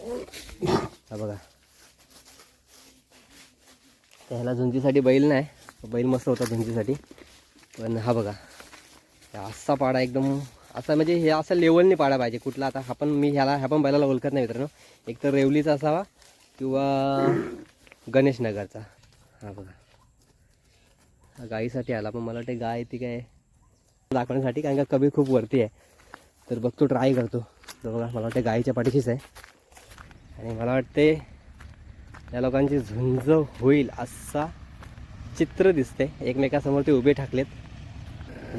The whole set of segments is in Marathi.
हा बघा, त्याला झुंजीसाठी बैल नाही, बैल मस्त होता झुंजीसाठी. पण हा बघा, असा पाडा एकदम असा, म्हणजे हे असं लेवलनी पाडा पाहिजे कुठला. आता ह्या पण बैलाला ओळखत नाही मित्रांनो, एक तर रेवलीचा असावा किंवा गणेश नगरचा. हा बघा, हा गाईसाठी आला, पण मला वाटते गाय ती काय दाखवण्यासाठी, कारण का कबीर खूप वरती आहे. तर बघतो, ट्राय करतो. तर बघा, मला वाटते गाईच्या पाठीशीच आहे. आणि मला वाटते या लोकांची झुंज होईल असा चित्र दिसते. एकमेकासमोर ते उभे ठाकलेत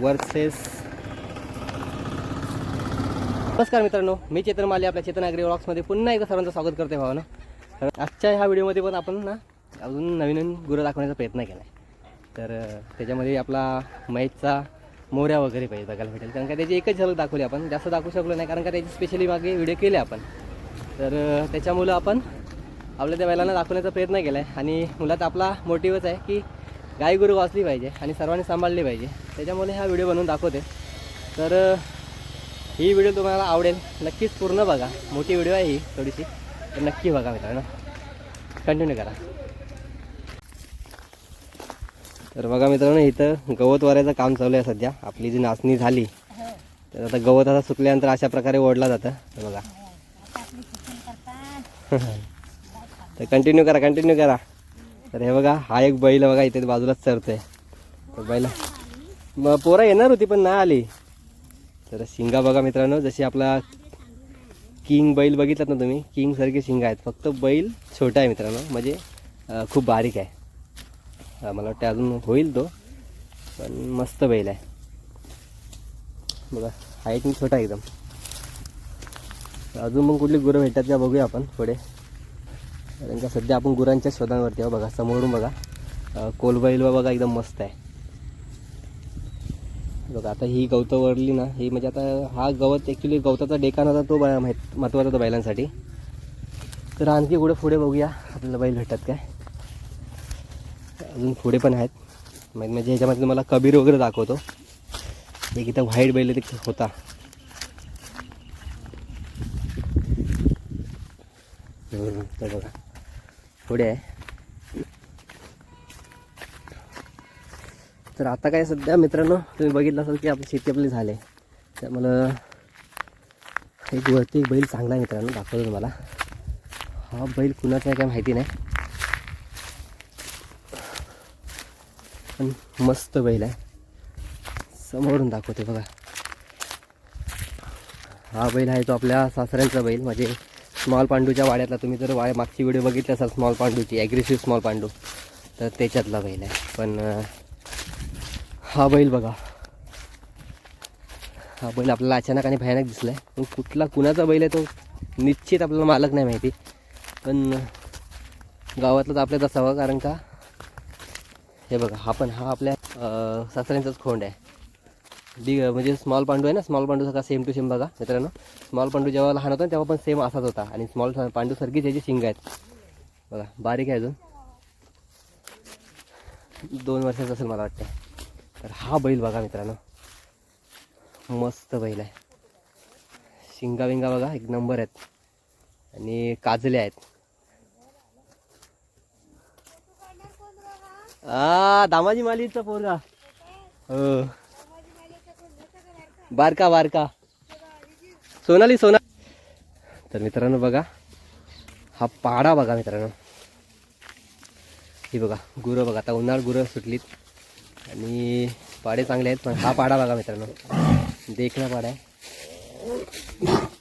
वर्सेस. नमस्कार मित्रांनो, मी चेतन माले, आपल्या चेतन ॲग्री व्लॉग्समध्ये पुन्हा एकदा सर्वांचं स्वागत करते भावानं. तर आजच्या ह्या व्हिडिओमध्ये पण आपण ना अजून नवीन गुरं दाखवण्याचा प्रयत्न केला आहे. तर त्याच्यामध्ये आपला महेशचा मोऱ्या वगैरे पाहिजे बघायला भेटेल, कारण का त्याची एकच झलक दाखवली आपण, जास्त दाखवू शकलो नाही, कारण का त्याची स्पेशली मागे व्हिडिओ केले आपण. तर त्याच्यामुळं आपण आपल्या त्या बैलांना दाखवण्याचा प्रयत्न केला आहे. आणि मुलात आपला मोटिव्हच आहे की गाई गुरु वाचली पाहिजे आणि सर्वांनी सांभाळली पाहिजे, त्याच्यामुळे हा व्हिडिओ बनवून दाखवते. तर ही व्हिडिओ तुम्हाला आवडेल, नक्कीच पूर्ण बघा. मोठी व्हिडिओ आहे ही थोडीशी, तर नक्की बघा मित्रांनो, कंटिन्यू करा. तर बघा मित्रांनो, इथं गवत वाऱ्याचं काम चालू आहे सध्या. आपली जी नाचणी झाली, तर आता गवत आता सुकल्यानंतर अशा प्रकारे ओढला जातं. तर बघा, तर कंटिन्यू करा. तर हे बघा, हा एक बैल बघा इथे बाजूलाच चरतोय. तर बैल मग पोरं येणार होती पण नाही आली. तर शिंगा बघा मित्रांनो, जशी आपला किंग बैल बघितलात ना तुम्ही, किंग सारखे शिंगा आहेत, फक्त बैल छोटा आहे मित्रांनो, म्हणजे खूप बारीक आहे. मला वाटतं अजून होईल तो, पण मस्त बैल आहे बघा, हाईट छोटा एकदम. अजून मग कुठली गुरं भेटतात का बघूया आपण पुढे, कारण का सध्या आपण गुरांच्या शोधांवरती आहोत. बघा समोरून बघा, कोलबैल बघा एकदम मस्त आहे बघा. आता ही गवतं वरली ना, ही म्हणजे आता हा गवत ॲक्च्युली गवताचा डेकान होता, तो महत्त्वाचा होता बैलांसाठी. तर आणखी पुढे बघूया आपल्याला बैल भेटतात काय. अजून पुढे पण आहेत, म्हणजे ह्याच्यामध्ये तुम्हाला कबीर वगैरे दाखवतो. एक इथं व्हाईट बैल होता. तर बघा पुढे आहे. तर आता काय सध्या मित्रांनो, तुम्ही बघितलं असाल की आपली शेती आपली झाली, त्यामुळं एक वरती एक बैल चांगला आहे मित्रांनो, दाखवतो तुम्हाला. हा बैल कुणाचा आहे काय माहिती नाही, पण मस्त बैल आहे. समोरून दाखवते बघा, हा बैल आहे तो आपल्या सासऱ्यांचा बैल, म्हणजे स्मॉल पांडूच्या वाड्यातला. तुम्ही जर मागची व्हिडिओ बघितली असाल स्मॉल पांडूची, ॲग्रेसिव्ह स्मॉल पांडू, तर त्याच्यातला बैल आहे. पण हा बैल बघा, हा बैल आपल्याला अचानक आणि भयानक दिसला आहे, पण कुणाचा बैल आहे तो निश्चित आपल्याला मालक नाही माहिती, पण गावातलाच आपल्याच असावा, कारण का हे बघा, हा आपल्या सासऱ्यांचाच खोंड आहे. म्हणजे स्मॉल पांडू आहे ना, स्मॉल पांडू सगळा सेम टू सेम बघा मित्रांनो. स्मॉल पांडू जेव्हा लहान होता तेव्हा पण सेम असाच होता, आणि स्मॉल पांडू सारखी त्याची शिंग आहेत बघा, बारीक आहे, अजून 2 वर्षाचा असेल मला वाटते. तर हा बैल बघा मित्रांनो, मस्त बैल आहे. शिंगा विंगा बघा एक नंबर आहेत, आणि काजले आहेत. दामाजी मालीचा पोरगा, हो, बारका सोनाली. तर मित्रांनो बघा, हा पाडा बघा मित्रांनो, ही बघा गुरं बघा. आता उन्हाळ गुरं सुटलीत आणि पाडे चांगले आहेत, पण हा पाडा बघा मित्रांनो, देखणा पाडा आहे.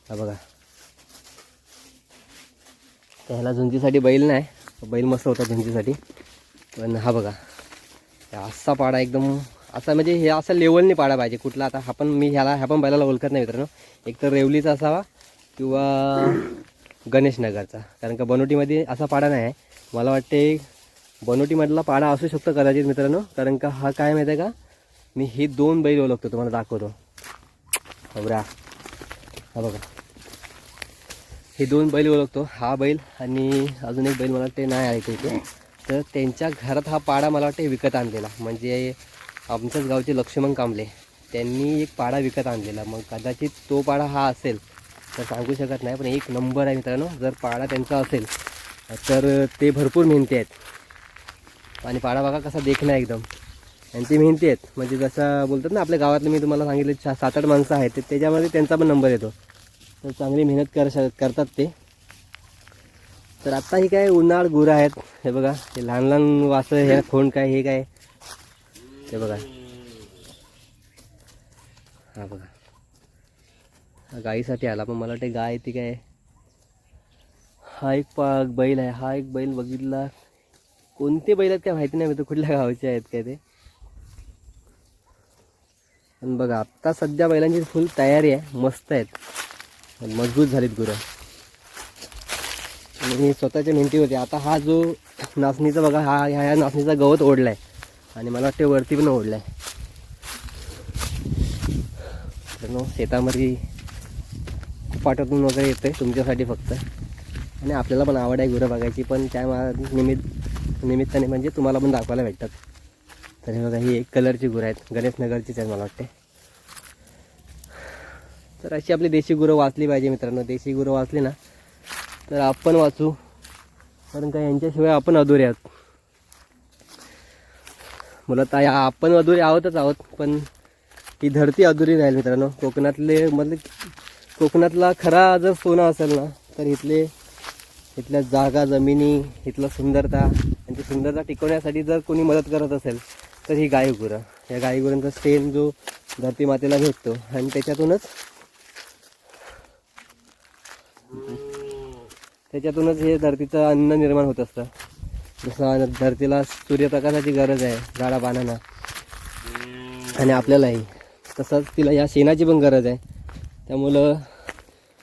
हा बघा, त्याला झुंजीसाठी बैल नाही, बैल मस्त होता झुंजीसाठी. पण हा बघा, असा पाडा एकदम असा, म्हणजे हे असं लेवलनी पाडा पाहिजे कुठला. आता ह्या पण बैलाला ओळखत नाही मित्रांनो, एक तर रेवलीचा असावा किंवा गणेश नगरचा, कारण का बनोटीमध्ये असा पाडा नाही आहे. मला वाटते बनोटीमधला पाडा असू शकतो कदाचित मित्रांनो, कारण का हा काय माहिती आहे का, मी हे 2 बैल ओळखतो, तुम्हाला दाखवतो बघा. हा बघा, हे 2 बैल ओळखतो, हा बैल आणि अजून एक बैल मला वाटते नाही आहे इथे. तर त्यांच्या घरात हा पाडा मला वाटते विकत आणलेला, म्हणजे आमच्याच गावचे लक्ष्मण कांबळे त्यांनी एक पाडा विकत आणलेला, मग कदाचित तो पाडा हा असेल. तर सांगू शकत नाही, पण एक नंबर आहे मित्रांनो. जर पाडा त्यांचा असेल तर ते भरपूर मेहनती आहेत. आणि पाडा बघा कसा देखणं एकदम, आणि ते मेहनती आहेत. म्हणजे जसं बोलतात ना आपल्या गावातले, मी तुम्हाला सांगितलं 7-8 माणसं आहेत, त्याच्यामध्ये त्यांचा पण नंबर येतो. तर चांगली मेहनत करतात ते. तर आत्ता ही काय उन्हाळ गुरं आहेत. हे बघा हे लहान लहान वासं, हे खोंड काय, हे काय, हे बघा, हा बघा, हा गाईसाठी आला. पण मला वाटते गाय ती काय, हा एक बैल आहे. हा एक बैल बघितला, कोणते बैल आहेत काय माहिती नाही, तर कुठल्या गावचे आहेत काय ते. पण बघा आत्ता सध्या बैलांची फुल तयारी आहे, मस्त आहेत, मजबूत झालीत गुरं. आणि स्वतःच्या मेहनती होते. आता हा जो नाचणीचा बघा, ह्या नाचणीचा गवत ओढला आहे, आणि मला वाटते वरती पण ओढला आहे. तर शेतामध्ये पाटातून वगैरे येतं आहे तुमच्यासाठी फक्त. आणि आपल्याला पण आवड आहे गुरं बघायची, पण त्या निमित्ताने म्हणजे तुम्हाला पण दाखवायला भेटतात. तर हे बघा ही एक कलरची गुरं आहेत, गणेशनगरचीच आहेत मला वाटते. तर अशी आपली देशी गुरं वाचली पाहिजे मित्रांनो. देशी गुरं वाचली ना तर आपण वाचू, कारण का यांच्याशिवाय आपण अधुरे आहोत. मुलं या आपण अधुरे आहोतच आहोत, पण ही धरती अधुरी राहील मित्रांनो. कोकणातला खरा जर सोनं असेल ना, तर इथल्या जागा, जमिनी, इथलं सुंदरता, आणि ती सुंदरता टिकवण्यासाठी जर कोणी मदत करत असेल तर ही गायगुरं. या गायगुरांचा स्टेम जो धरती मातेला भेटतो, आणि त्याच्यातूनच हे धरतीचं अन्न निर्माण होत असतं. जसं धरतीला सूर्यप्रकाशाची गरज आहे झाडापानांना, आणि आपल्यालाही तसंच तिला या शेणाची पण गरज आहे. त्यामुळं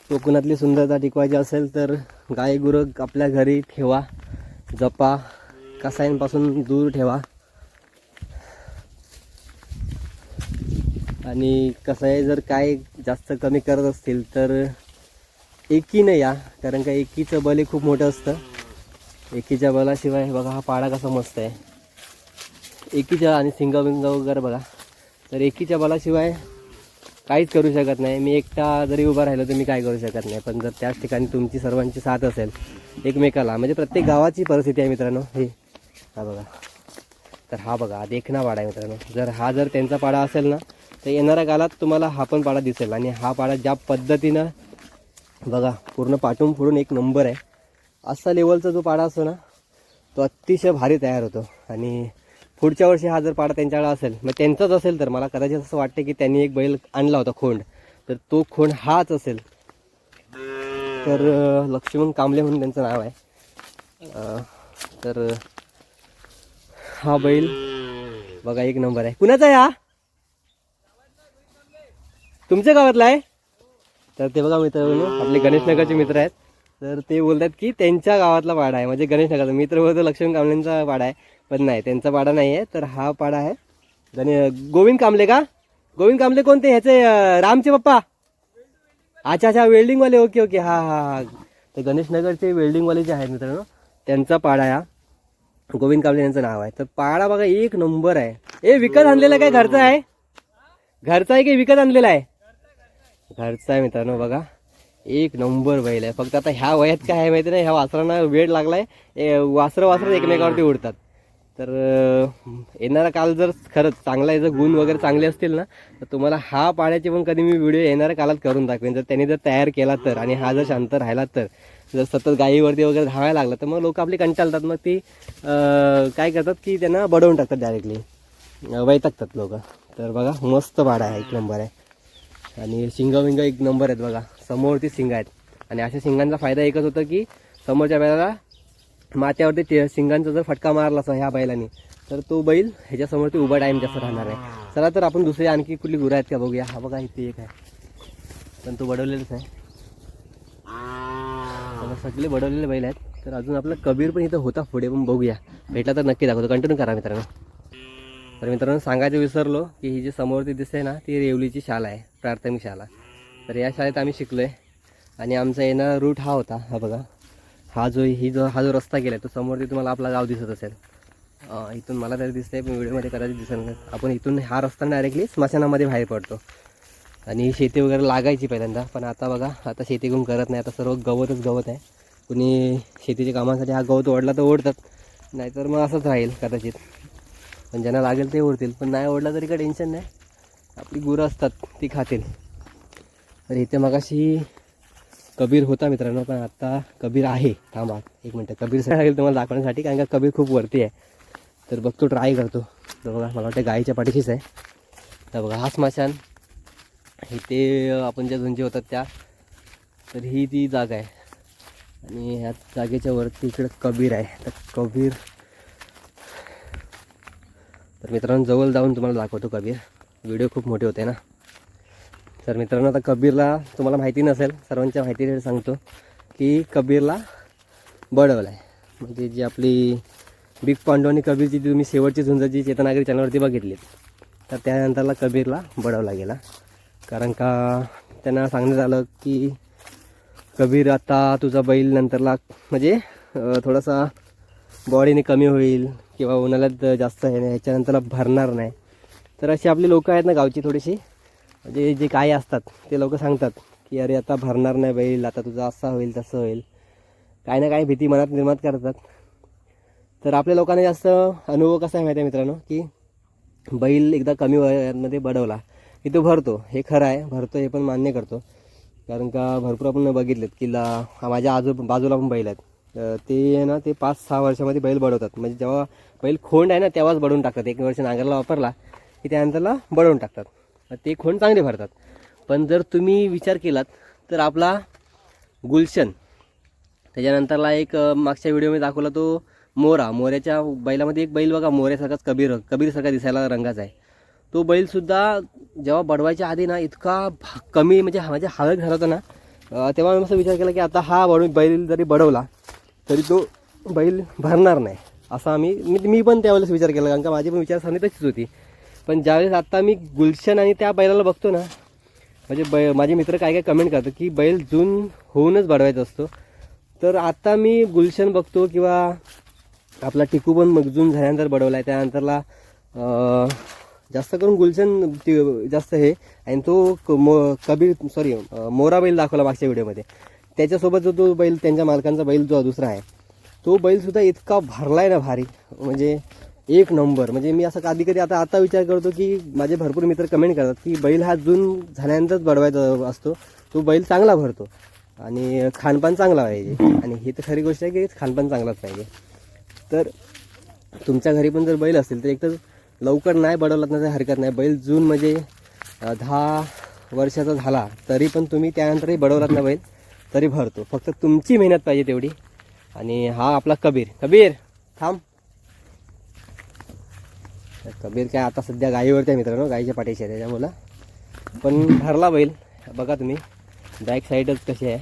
कोकणातली सुंदरता टिकवायची असेल तर गाय गुरं आपल्या घरी ठेवा, जपा, कसायांपासून दूर ठेवा. आणि कसाय जर काय जास्त कमी करत असतील तर एकीनं या, कारण का एकीचं बल खूप मोठं असतं. एकीच्या बलाशिवाय बघा हा पाडा कसा मस्त आहे. एकीच्या आणि सिंग वगैरे बघा, तर एकीच्या बलाशिवाय काहीच करू शकत नाही. मी एकटा जरी उभा राहिलो तर मी काय करू शकत नाही. पण जर त्याच ठिकाणी तुमची सर्वांची साथ असेल एकमेकाला, म्हणजे प्रत्येक गावाची परिस्थिती आहे मित्रांनो. हा बघा, तर हा बघा देखणा पाडा आहे मित्रांनो. जर त्यांचा पाडा असेल ना, तर येणाऱ्या काळात तुम्हाला हा पण पाडा दिसेल. आणि हा पाडा ज्या पद्धतीनं बघा पूर्ण पाठून फोडून एक नंबर आहे. असा लेवलचा जो पाडा असतो ना, तो अतिशय भारी तयार होतो. आणि पुढच्या वर्षी हा जर पाडा त्यांच्याकडे असेल, मग त्यांचाच असेल, तर मला कदाचित असं वाटतं की त्यांनी एक बैल आणला होता खोंड, तर तो खोंड हाच असेल. तर लक्ष्मण कांबळे म्हणून त्यांचं नाव आहे. तर हा बैल बघा एक नंबर आहे. कुणाचा आहे हा? तुमच्या गावातला आहे? तर ते बघा मित्रांनो, आपले गणेशनगरचे मित्र आहेत. तर ते बोलतात की त्यांच्या गावातला पाडा आहे, म्हणजे गणेशनगरचा. मित्र बोलतो लक्ष्मण कांबळेंचा पाडा आहे, पण नाही, त्यांचा पाडा नाही आहे. तर हा पाडा आहे गोविंद कांबळे का? गोविंद कांबळे कोणते? ह्याचे रामचे पप्पा? अच्छा, वेल्डिंगवाले. ओके. हा. ते गणेशनगरचे वेल्डिंगवाले जे आहेत मित्रांनो, त्यांचा पाडा आहे. गोविंद कांबळे यांचं नाव आहे. तर पाडा बघा एक नंबर आहे. विकत आणलेला काय घरचा आहे? घरचा आहे की विकत आणलेला आहे? घरचा आहे मित्रांनो. बघा एक नंबर बैल आहे. फक्त आता ह्या वयात काय आहे माहिती नाही, ह्या वासरांना वेळ लागलाय. वासरं एकमेकावरती उडतात. तर येणारा काल जर खरंच चांगला आहे, जर गुण वगैरे चांगले असतील ना, तर तुम्हाला हा पाड्याचे पण कधी मी व्हिडिओ येणाऱ्या कालात करून दाखवेन. जर त्यांनी तयार केला तर, आणि हा जर शांत राहिला तर, जर सतत गायीवरती वगैरे धावायला लागला तर मग लोक आपली कंटाळतात. मग ती काय करतात की त्यांना बडवून टाकतात, डायरेक्टली वैतागतात लोक. तर बघा मस्त पाडा आहे, एक नंबर आहे. आणि शिंग एक नंबर आहेत बघा, समोरती शिंग आहेत. आणि अशा शिंगांचा फायदा एकच होतं की समोरच्या बैलाला माथ्यावरती शिंगांचा जर फटका मारला असा ह्या बैलाने, तर तो बैल ह्याच्यासमोर ते उभा टाईम जास्त राहणार आहे. चला तर आपण दुसरी आणखी कुठली गुरं आहेत का बघूया. हा बघा इथे एक आहे, पण तो बडवलेलाच आहे. सगळे बडवलेले बैल आहेत. तर अजून आपला कबीर पण इथं होता पुढे, पण बघूया, भेटला तर नक्की दाखवतो. कंटिन्यू करा मित्रांनो. तर मित्रांनो सांगायचं विसरलो की ही जी समोरती दिसते ना, ती रेवलीची शाळा आहे, प्राथमिक शाळा. तर या शाळेत आम्ही शिकलो आहे. आणि आमचा येणारा रूट हा होता. हा बघा, हा जो रस्ता गेला आहे, तो समोरती तुम्हाला आपला गाव दिसत असेल. इथून मला तरी दिसतंय, पण व्हिडिओमध्ये कदाचित दिसेल नाही. आपण इथून हा रस्ता डायरेक्टली स्मशानामध्ये बाहेर पडतो. आणि शेती वगैरे लागायची पहिल्यांदा, पण आता बघा आता शेती कोण करत नाही, आता सर्व गवतच गवत आहे. कुणी शेतीच्या कामासाठी हा गवत ओढला तर ओढतात, नाहीतर मग असंच राहील कदाचित. पण ज्यांना लागेल ते ओढतील, पण नाही ओढला तरी काय टेन्शन नाही, आपली गुरं असतात ती खातील. तर इथे मगाशी कबीर होता मित्रांनो, पण आता कबीर आहे. थांबा एक मिनटं, कबीर लागेल तुम्हाला दाखवण्यासाठी, कारण का कबीर खूप वरती आहे. तर बघतो, ट्राय करतो. तर बघा मला वाटतं गाईच्या पाठीशीच आहे. तर बघा हा स्मशान, इथे आपण ज्या झुंजी होतात त्या, तर ही ती जागा आहे. आणि ह्या जागेच्या वरती इकडे कबीर आहे. तर कबीर, तर मित्रांनो जवळ जाऊन तुम्हाला दाखवतो कबीर, व्हिडिओ खूप मोठे होते ना. तर मित्रांनो आता कबीरला तुम्हाला माहिती नसेल, सर्वांच्या माहितीसाठी सांगतो की कबीरला बडवलं आहे. म्हणजे जी आपली बिग पांडू आणि कबीरची तुम्ही शेवटची झुंज जी चेतनागिरी चॅनलवरती बघितली, तर त्यानंतरला कबीरला बडवला गेला. कारण का त्यांना सांगण्यात आलं की कबीर आता तुझा बैल नंतरला म्हणजे थोडासा बॉडीने कमी होईल किंवा उन्हाळ्यात जास्त आहे ना, ह्याच्यानंतरला भरणार नाही. तर अशी आपली लोकं आहेत ना गावची थोडीशी, म्हणजे जे काही असतात ते लोक सांगतात की अरे आता भरणार नाही बैल, आता तुझा असा होईल तसं होईल, काही ना काही भीती मनात निर्माण करतात. तर आपल्या लोकांना जास्त अनुभव कसा आहे माहिती आहे मित्रांनो, की बैल एकदा कमी वयामध्ये बडवला की तो भरतो. हे खरं आहे, भरतो हे पण मान्य करतो. कारण का भरपूर आपण बघितलेत की माझ्या बाजूला पण बैल आहेत, ते ना ते 5-6 वर्षामध्ये बैल बडवतात. म्हणजे जेव्हा बैल खोंड आहे ना तेव्हाच बडवून टाकतात. 1 वर्ष नांगरला वापरला की त्यानंतरला बडवून टाकतात, ते खोंड चांगले भरतात. पण जर तुम्ही विचार केलात तर आपला गुलशन, त्याच्यानंतरला एक मागच्या व्हिडिओमध्ये दाखवला तो मोऱ्याच्या बैलामध्ये एक बैल बघा मोऱ्यासारखाच कबीरसारखा दिसायला रंगाचा आहे. तो बैलसुद्धा जेव्हा बडवायच्या आधी ना इतका कमी म्हणजे माझ्या हळद झाला होता ना, तेव्हा मी असं विचार केला की आता हा बैल जरी बडवला तरी तो बैल भरणार नाही, असा मी पण त्यावेळेस विचार केला. कारण का माझी पण विचारसरणी तशीच होती. पण ज्यावेळेस आता मी गुलशन आणि त्या बैलाला बघतो ना, म्हणजे माझे मित्र काय काय कमेंट करतात की बैल जून होऊनच बडवायचा असतो. तर आता मी गुलशन बघतो किंवा आपला टिकू पण मग जून झाल्यानंतर बडवला आहे, त्यानंतरला जास्त करून गुलशन जास्त हे. आणि तो मोरा बैल दाखवला मागच्या व्हिडिओमध्ये, त्याच्यासोबत जो तो बैल त्यांच्या मालकांचा बैल जो दुसरा आहे, तो बैलसुद्धा इतका भरला आहे ना भारी, म्हणजे 1 नंबर. म्हणजे मी असं कधी आता विचार करतो की माझे भरपूर मित्र कमेंट करतात की बैल हा जून झाल्यानंतरच बडवायचा असतो, तो बैल चांगला भरतो आणि खानपान चांगला पाहिजे. आणि ही तर खरी गोष्ट आहे की खानपान चांगलाच पाहिजे. तर तुमच्या घरी पण जर बैल असेल तर एकतर लवकर नाही बडवलात ना तर हरकत नाही. बैल जून म्हणजे 10 वर्षाचा झाला तरी पण तुम्ही त्यानंतरही बडवलात ना बैल तरी भरतो. फक्त तुमची मेहनत पाहिजे तेवढी. आणि हा आपला कबीर थांब. कबीर काय आता सध्या गाईवरती आहे मित्रांनो, गाईच्या पाठीशी आहे त्याच्यामुळं, पण भरला बैल. बघा तुम्ही बॅक साईडच कशी आहे.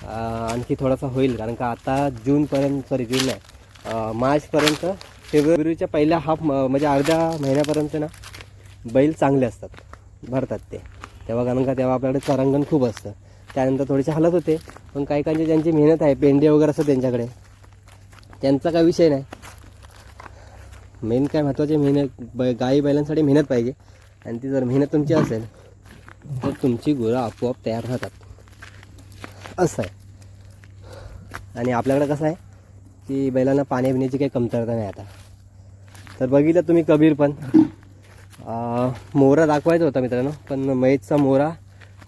आणखी थोडासा होईल, कारण का आता जून नाही, मार्चपर्यंत, फेब्रुवारीच्या पहिल्या म्हणजे अर्ध्या महिन्यापर्यंत ना बैल चांगले असतात, भरतात ते तेव्हा. कारण का तेव्हा आपल्याकडे चरांगण खूप असतं. त्यानंतर थोडेसे हालत होते, पण काही ज्यांची मेहनत आहे, पेंडे वगैरे असतं त्यांच्याकडे, त्यांचा काही विषय नाही. मेन काय महत्त्वाची मेहनत, गाई बैलांसाठी मेहनत पाहिजे. आणि ती जर मेहनत तुमची असेल तर तुमची गुरं आपोआप तयार राहतात, असं आहे. आणि आपल्याकडे कसं आहे की बैलांना पाणी पिण्याची काही कमतरता नाही आता. तर बघितलं तुम्ही कबीर पण मोरा दाखवायचा होता मित्रांनो, पण महेशचा मोरा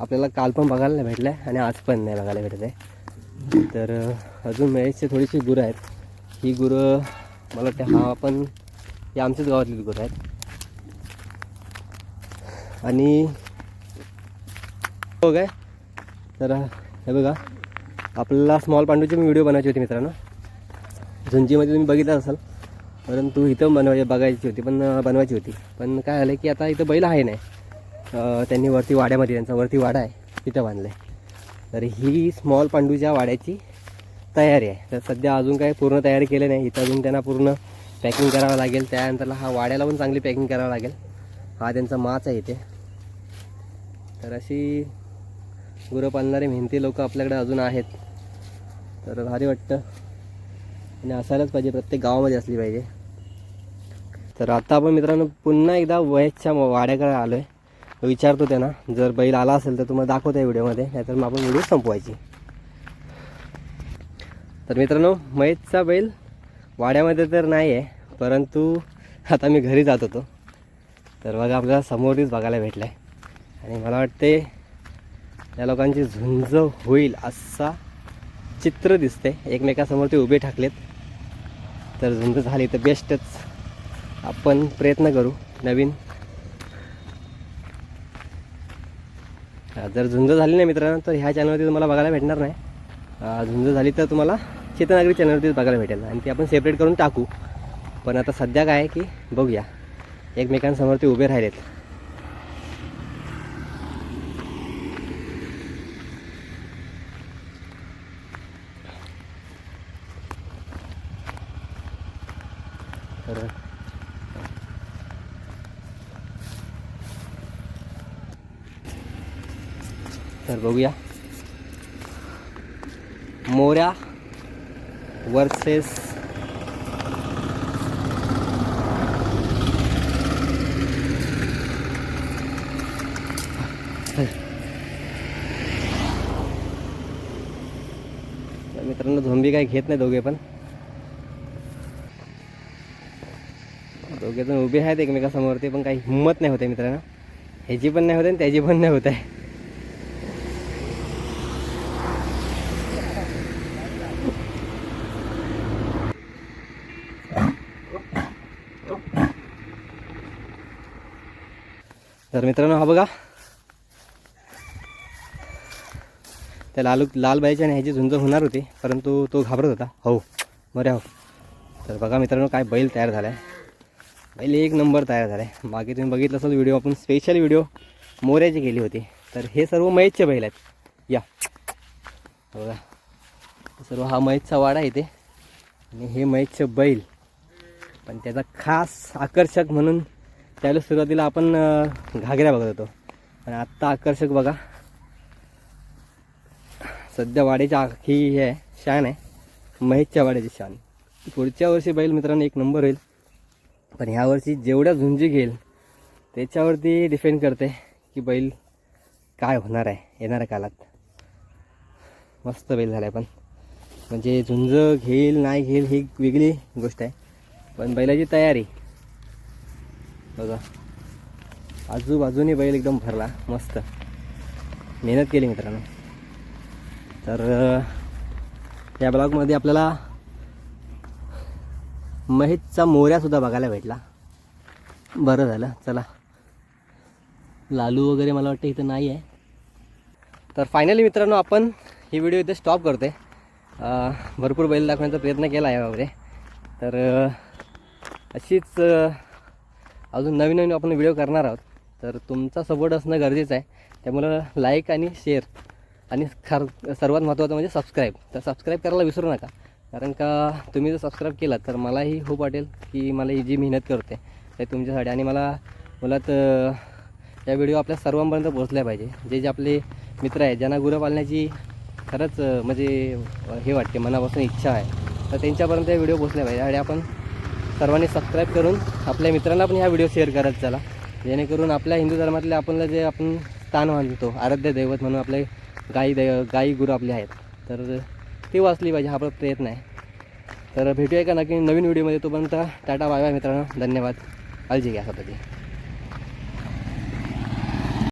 आपल्याला काल पण बघायला नाही भेटला आहे आणि आज पण नाही बघायला भेटत आहे. तर अजून महेशची थोडीशी गुरं आहेत. ही गुरं मला वाटतं हा पण ही आमच्याच गावातली गुरं आहेत. आणि हो काय, तर हे बघा आपल्याला स्मॉल पांडूची व्हिडिओ बनवायची होती मित्रांनो. झुंजीमध्ये तुम्ही बघितलं असाल, परंतु इथं बनवायची होती. पण काय झालं की आता इथं बैल आहे नाही, त्यांनी वरती वाड्यामध्ये, त्यांचा वरती वाडा आहे तिथं बांधलं आहे. तर ही स्मॉल पांडूच्या वाड्याची तयारी आहे. तर सध्या अजून काही पूर्ण तयारी केली नाही. इथं अजून त्यांना पूर्ण पॅकिंग करावं लागेल. त्यानंतरला हा वाड्याला पण चांगली पॅकिंग करावं लागेल. हा त्यांचा माच आहे इथे. तर अशी गुरं पाळणारे मेहनती लोक आपल्याकडे अजून आहेत. तर भारी वाटतं आणि असायलाच पाहिजे, प्रत्येक गावामध्ये असली पाहिजे. तर आता आपण मित्रांनो पुन्हा एकदा महेशच्या वाड्याकडे आलो आहे. विचारतो त्यांना, जर बैल आला असेल तर तुम्हाला दाखवतो आहे व्हिडिओमध्ये, नाहीतर मग आपण व्हिडिओ संपवायची. तर मित्रांनो, महेशचा बैल वाड्यामध्ये तर नाही आहे, परंतु आता मी घरी जात होतो तर बघा आपल्याला समोरच बघायला भेटला आहे. आणि मला वाटते या लोकांची झुंज होईल असा चित्र दिसते. एकमेकासमोर ते उभे ठाकलेत, तर झुंज झाली तर बेस्टच. आपण प्रयत्न करू नवीन. जर झुंज झाली नाही मित्रांनो तर ह्या चॅनलवरती तुम्हाला बघायला भेटणार नाही. झुंज झाली तर तुम्हाला चेतनागरी चॅनलवरतीच बघायला भेटेल आणि ती आपण सेपरेट करून टाकू. पण आता सध्या काय आहे की बघूया, एकमेकांसमोर ते उभे राहिलेत. तर बघूया मोऱ्या वर्सेस मित्रांनो, झोंबी काही घेत नाही दोघे पण. दोघे जण उभे आहेत एकमेकासमोर, ते पण काही हिंमत नाही होते मित्रांनो. ह्याची पण नाही होते आणि त्याची पण नाही होत आहे. तर मित्रांनो, हा बघा त्या लाल बाईची आणि ह्याची झुंज होणार होती, परंतु तो घाबरत होता. हो बरे हो. तर बघा मित्रांनो, काय बैल तयार झाला आहे. बैल एक नंबर तयार झाला आहे. मागे तुम्ही बघितलं असेल व्हिडिओ, आपण स्पेशल व्हिडिओ मोऱ्याची केली होती. तर हे सर्व महेशचे बैल आहेत. या बघा, सर्व हा महेशचा वाडा आहे इथे आणि हे महेशचे बैल. पण त्याचा खास आकर्षक म्हणून त्यावेळेस सुरुवातीला आपण घागऱ्या बघत होतो, पण आत्ता आकर्षक बघा सध्या वाड्याची आखी हे आहे, शान आहे, महेशच्या वाड्याची शान. पुढच्या वर्षी बैल मित्रांनो एक नंबर होईल, पण ह्या वर्षी जेवढ्या झुंजी घेईल त्याच्यावरती डिपेंड करते की बैल काय होणार आहे येणाऱ्या काळात. मस्त बैल झाला आहे, पण म्हणजे झुंज घेईल नाही घेईल ही वेगळी गोष्ट आहे, पण बैलाची तयारी बघा. आजूबाजूने बैल एकदम भरला, मस्त मेहनत केली मित्रांनो. तर या ब्लॉगमध्ये आपल्याला महेशचा मोऱ्यासुद्धा बघायला भेटला. बरं झालं. चला, लालू वगैरे मला वाटतं इथं नाही आहे. तर फायनली मित्रांनो, आपण ही व्हिडिओ इथे स्टॉप करते. भरपूर बैल दाखवण्याचा प्रयत्न केला आहे वगैरे. तर अशीच अजून नवीन नवीन आपण व्हिडिओ करणार आहोत. तर तुमचा सपोर्ट असणं गरजेचं आहे. त्यामुळं लाईक आणि शेअर आणि सर्वात महत्त्वाचं म्हणजे सबस्क्राईब. तर सबस्क्राईब करायला विसरू नका, कारण का तुम्ही जर सबस्क्राईब केलात तर मलाही खूप वाटेल की मला ही जी मेहनत करते ते तुमच्यासाठी, आणि मला तर या व्हिडिओ आपल्या सर्वांपर्यंत पोहोचल्या पाहिजे. जे आपले मित्र आहेत ज्यांना गुरं पाळण्याची खरंच म्हणजे हे वाटते, मनापासून इच्छा आहे, तर त्यांच्यापर्यंत हे व्हिडिओ पोहोचल्या पाहिजे. आणि आपण सर्वांनी सबस्क्राईब करून आपल्या मित्रांना पण ह्या व्हिडिओ शेअर करत चला, जेणेकरून आपल्या हिंदू धर्मातले आपल्याला जे आपण स्थान मानतो आराध्य दैवत म्हणून आपले गाई गुरु आपले आहेत, तर ती वाचली पाहिजे, हा आपला प्रयत्न आहे. तर भेटूया का नक्की नवीन व्हिडिओमध्ये. तोपर्यंत टाटा बाय बाय मित्रांनो, धन्यवाद. काळजी घ्या स्वतःची.